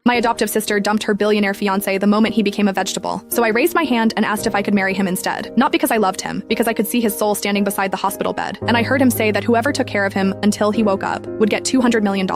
My adoptive sister dumped her billionaire fiancé the moment he became a vegetable, so I raised my hand and asked if I could marry him instead. Not because I loved him, because I could see his soul standing beside the hospital bed, and I heard him say that whoever took care of him until he woke up would get $200 million.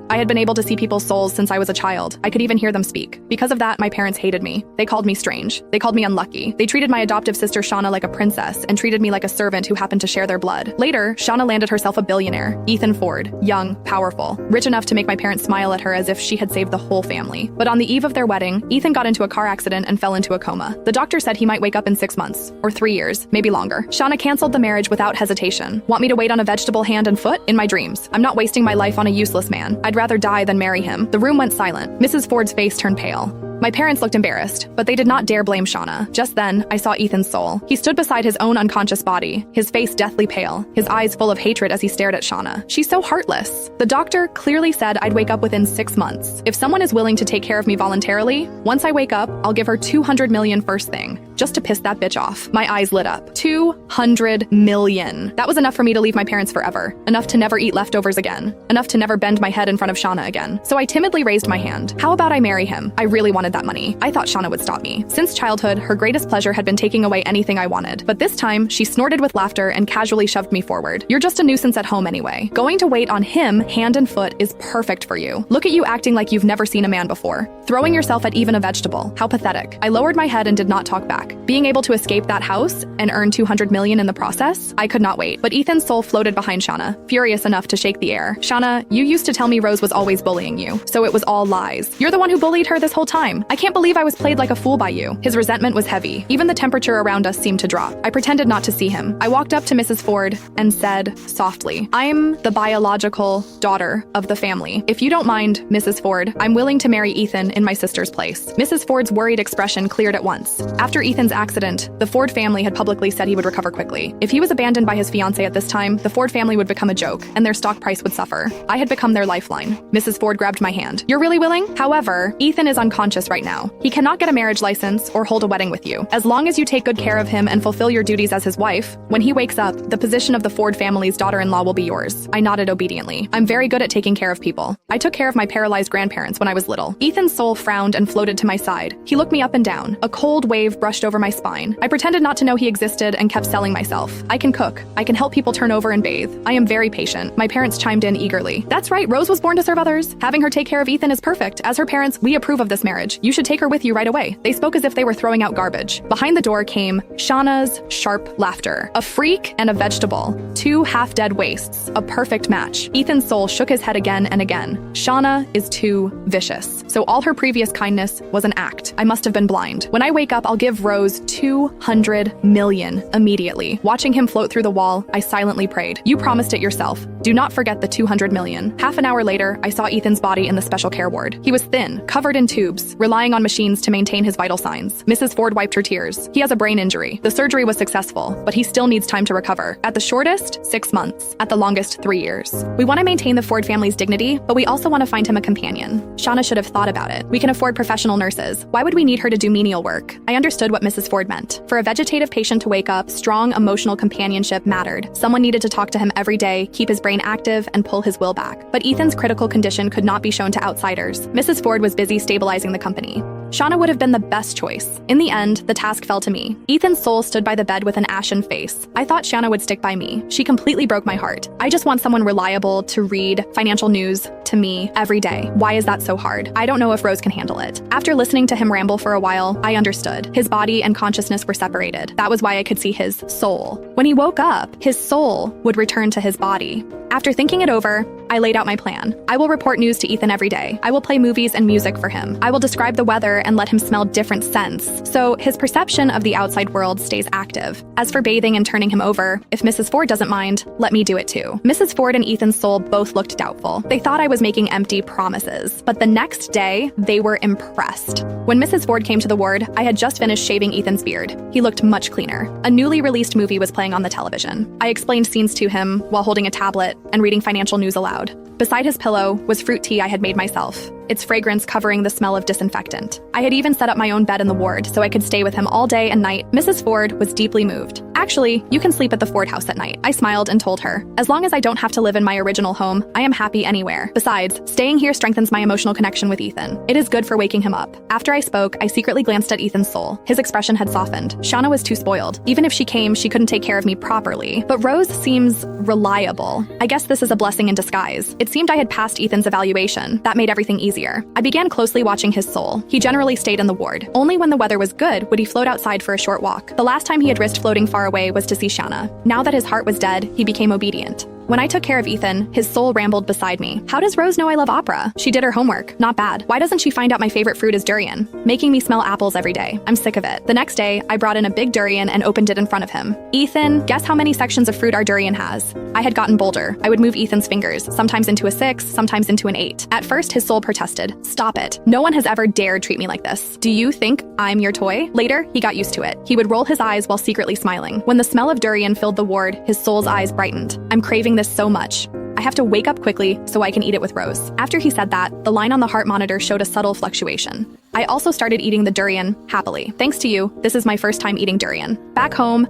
I had been able to see people's souls since I was a child. I could even hear them speak. Because of that, my parents hated me. They called me strange. They called me unlucky. They treated my adoptive sister Shauna like a princess and treated me like a servant who happened to share their blood. Later, Shauna landed herself a billionaire, Ethan Ford, young, powerful, rich enough to make my parents smile at her as if she had saved the whole family. But on the eve of their wedding, Ethan got into a car accident and fell into a coma. The doctor said he might wake up in 6 months, or 3 years, maybe longer. Shauna canceled the marriage without hesitation. Want me to wait on a vegetable hand and foot? In my dreams. I'm not wasting my life on a useless man. I'd rather die than marry him. The room went silent. Mrs. Ford's face turned pale. My parents looked embarrassed, but they did not dare blame Shauna. Just then, I saw Ethan's soul. He stood beside his own unconscious body, his face deathly pale, his eyes full of hatred as he stared at Shauna. She's so heartless. The doctor clearly said I'd wake up within 6 months. If someone is willing to take care of me voluntarily, once I wake up, I'll give her $200 million first thing, just to piss that bitch off. My eyes lit up. $200 million. That was enough for me to leave my parents forever. Enough to never eat leftovers again. Enough to never bend my head in front of Shauna again. So I timidly raised my hand. How about I marry him? I really wanted that money. I thought Shauna would stop me. Since childhood, her greatest pleasure had been taking away anything I wanted. But this time, she snorted with laughter and casually shoved me forward. You're just a nuisance at home anyway. Going to wait on him, hand and foot, is perfect for you. Look at you acting like you've never seen a man before. Throwing yourself at even a vegetable. How pathetic. I lowered my head and did not talk back. Being able to escape that house and earn $200 million in the process, I could not wait. But Ethan's soul floated behind Shauna, furious enough to shake the air. Shauna, you used to tell me Rose was always bullying you, so it was all lies. You're the one who bullied her this whole time. I can't believe I was played like a fool by you. His resentment was heavy. Even the temperature around us seemed to drop. I pretended not to see him. I walked up to Mrs. Ford and said softly, I'm the biological daughter of the family. If you don't mind, Mrs. Ford, I'm willing to marry Ethan in my sister's place. Mrs. Ford's worried expression cleared at once. After Ethan's accident, the Ford family had publicly said he would recover quickly. If he was abandoned by his fiancée at this time, the Ford family would become a joke, and their stock price would suffer. I had become their lifeline. Mrs. Ford grabbed my hand. You're really willing? However, Ethan is unconscious right now. He cannot get a marriage license or hold a wedding with you. As long as you take good care of him and fulfill your duties as his wife, when he wakes up, the position of the Ford family's daughter-in-law will be yours. I nodded obediently. I'm very good at taking care of people. I took care of my paralyzed grandparents when I was little. Ethan's soul frowned and floated to my side. He looked me up and down. A cold wave brushed over my spine. I pretended not to know he existed and kept selling myself. I can cook. I can help people turn over and bathe. I am very patient. My parents chimed in eagerly. That's right, Rose was born to serve others. Having her take care of Ethan is perfect. As her parents, we approve of this marriage. You should take her with you right away. They spoke as if they were throwing out garbage. Behind the door came Shauna's sharp laughter. A freak and a vegetable. Two half-dead wastes. A perfect match. Ethan's soul shook his head again and again. Shauna is too vicious. So all her previous kindness was an act. I must have been blind. When I wake up, I'll give Rose $200 million immediately. Watching him float through the wall, I silently prayed. You promised it yourself. Do not forget the $200 million. Half an hour later, I saw Ethan's body in the special care ward. He was thin, covered in tubes, relying on machines to maintain his vital signs. Mrs. Ford wiped her tears. He has a brain injury. The surgery was successful, but he still needs time to recover. At the shortest, 6 months. At the longest, 3 years. We want to maintain the Ford family's dignity, but we also want to find him a companion. Shauna should have thought about it. We can afford professional nurses. Why would we need her to do menial work? I understood what Mrs. Ford meant. For a vegetative patient to wake up, strong emotional companionship mattered. Someone needed to talk to him every day, keep his brain active, and pull his will back. But Ethan's critical condition could not be shown to outsiders. Mrs. Ford was busy stabilizing the company. Shauna would have been the best choice. In the end, the task fell to me. Ethan's soul stood by the bed with an ashen face. I thought Shauna would stick by me. She completely broke my heart. I just want someone reliable to read financial news to me every day. Why is that so hard? I don't know if Rose can handle it. After listening to him ramble for a while, I understood. His body and consciousness were separated. That was why I could see his soul. When he woke up, his soul would return to his body. After thinking it over, I laid out my plan. I will report news to Ethan every day. I will play movies and music for him. I will describe the weather and let him smell different scents, so his perception of the outside world stays active. As for bathing and turning him over, if Mrs. Ford doesn't mind, let me do it too. Mrs. Ford and Ethan's soul both looked doubtful. They thought I was making empty promises, but the next day, they were impressed. When Mrs. Ford came to the ward, I had just finished shaving Ethan's beard. He looked much cleaner. A newly released movie was playing on the television. I explained scenes to him while holding a tablet and reading financial news aloud. Beside his pillow was fruit tea I had made myself. its fragrance covering the smell of disinfectant. I had even set up my own bed in the ward so I could stay with him all day and night. Mrs. Ford was deeply moved. Actually, you can sleep at the Ford house at night, I smiled and told her. As long as I don't have to live in my original home, I am happy anywhere. Besides, staying here strengthens my emotional connection with Ethan. It is good for waking him up. After I spoke, I secretly glanced at Ethan's soul. His expression had softened. Shauna was too spoiled. Even if she came, she couldn't take care of me properly. But Rose seems reliable. I guess this is a blessing in disguise. It seemed I had passed Ethan's evaluation. That made everything easier. I began closely watching his soul. He generally stayed in the ward. Only when the weather was good would he float outside for a short walk. The last time he had risked floating far away was to see Shauna. Now that his heart was dead, he became obedient. When I took care of Ethan, his soul rambled beside me. How does Rose know I love opera? She did her homework. Not bad. Why doesn't she find out my favorite fruit is durian? Making me smell apples every day. I'm sick of it. The next day, I brought in a big durian and opened it in front of him. Ethan, guess how many sections of fruit our durian has? I had gotten bolder. I would move Ethan's fingers, sometimes into a 6, sometimes into an 8. At first, his soul protested. Stop it. No one has ever dared treat me like this. Do you think I'm your toy? Later, he got used to it. He would roll his eyes while secretly smiling. When the smell of durian filled the ward, his soul's eyes brightened. I'm craving this so much. I have to wake up quickly so I can eat it with Rose. After he said that, the line on the heart monitor showed a subtle fluctuation. I also started eating the durian happily. Thanks to you, this is my first time eating durian. Back home,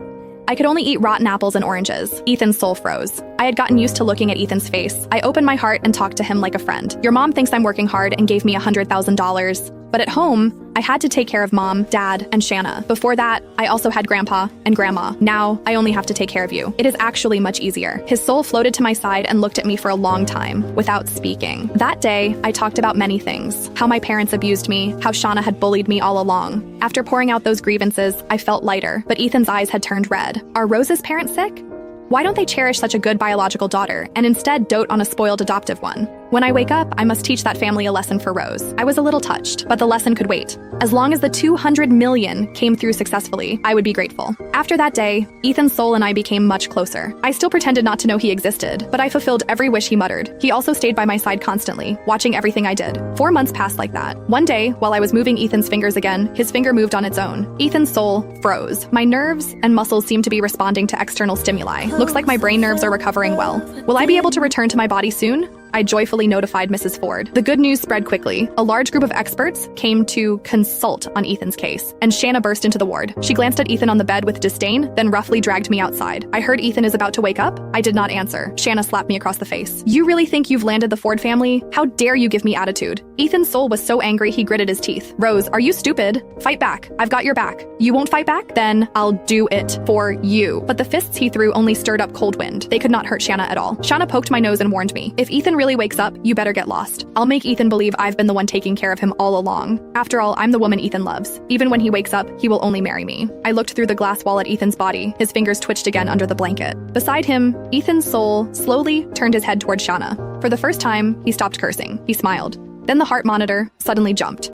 I could only eat rotten apples and oranges. Ethan's soul froze. I had gotten used to looking at Ethan's face. I opened my heart and talked to him like a friend. Your mom thinks I'm working hard and gave me $100,000. But at home, I had to take care of Mom, Dad, and Shanna. Before that, I also had Grandpa and Grandma. Now, I only have to take care of you. It is actually much easier. His soul floated to my side and looked at me for a long time, without speaking. That day, I talked about many things. How my parents abused me, how Shauna had bullied me all along. After pouring out those grievances, I felt lighter, but Ethan's eyes had turned red. Are Rose's parents sick? Why don't they cherish such a good biological daughter and instead dote on a spoiled adoptive one? When I wake up, I must teach that family a lesson for Rose. I was a little touched, but the lesson could wait. As long as the 200 million came through successfully, I would be grateful. After that day, Ethan's soul and I became much closer. I still pretended not to know he existed, but I fulfilled every wish he muttered. He also stayed by my side constantly, watching everything I did. 4 months passed like that. One day, while I was moving Ethan's fingers again, his finger moved on its own. Ethan's soul froze. My nerves and muscles seemed to be responding to external stimuli. Looks like my brain nerves are recovering well. Will I be able to return to my body soon? I joyfully notified Mrs. Ford. The good news spread quickly. A large group of experts came to consult on Ethan's case, and Shanna burst into the ward. She glanced at Ethan on the bed with disdain, then roughly dragged me outside. I heard Ethan is about to wake up. I did not answer. Shanna slapped me across the face. You really think you've landed the Ford family? How dare you give me attitude? Ethan's soul was so angry he gritted his teeth. Rose, are you stupid? Fight back. I've got your back. You won't fight back? Then I'll do it for you. But the fists he threw only stirred up cold wind. They could not hurt Shanna at all. Shanna poked my nose and warned me. If Ethan really wakes up, you better get lost. I'll make Ethan believe I've been the one taking care of him all along. After all, I'm the woman Ethan loves. Even when he wakes up, he will only marry me. I looked through the glass wall at Ethan's body. His fingers twitched again under the blanket. Beside him, Ethan's soul slowly turned his head toward Shanna. For the first time, he stopped cursing. He smiled. Then the heart monitor suddenly jumped.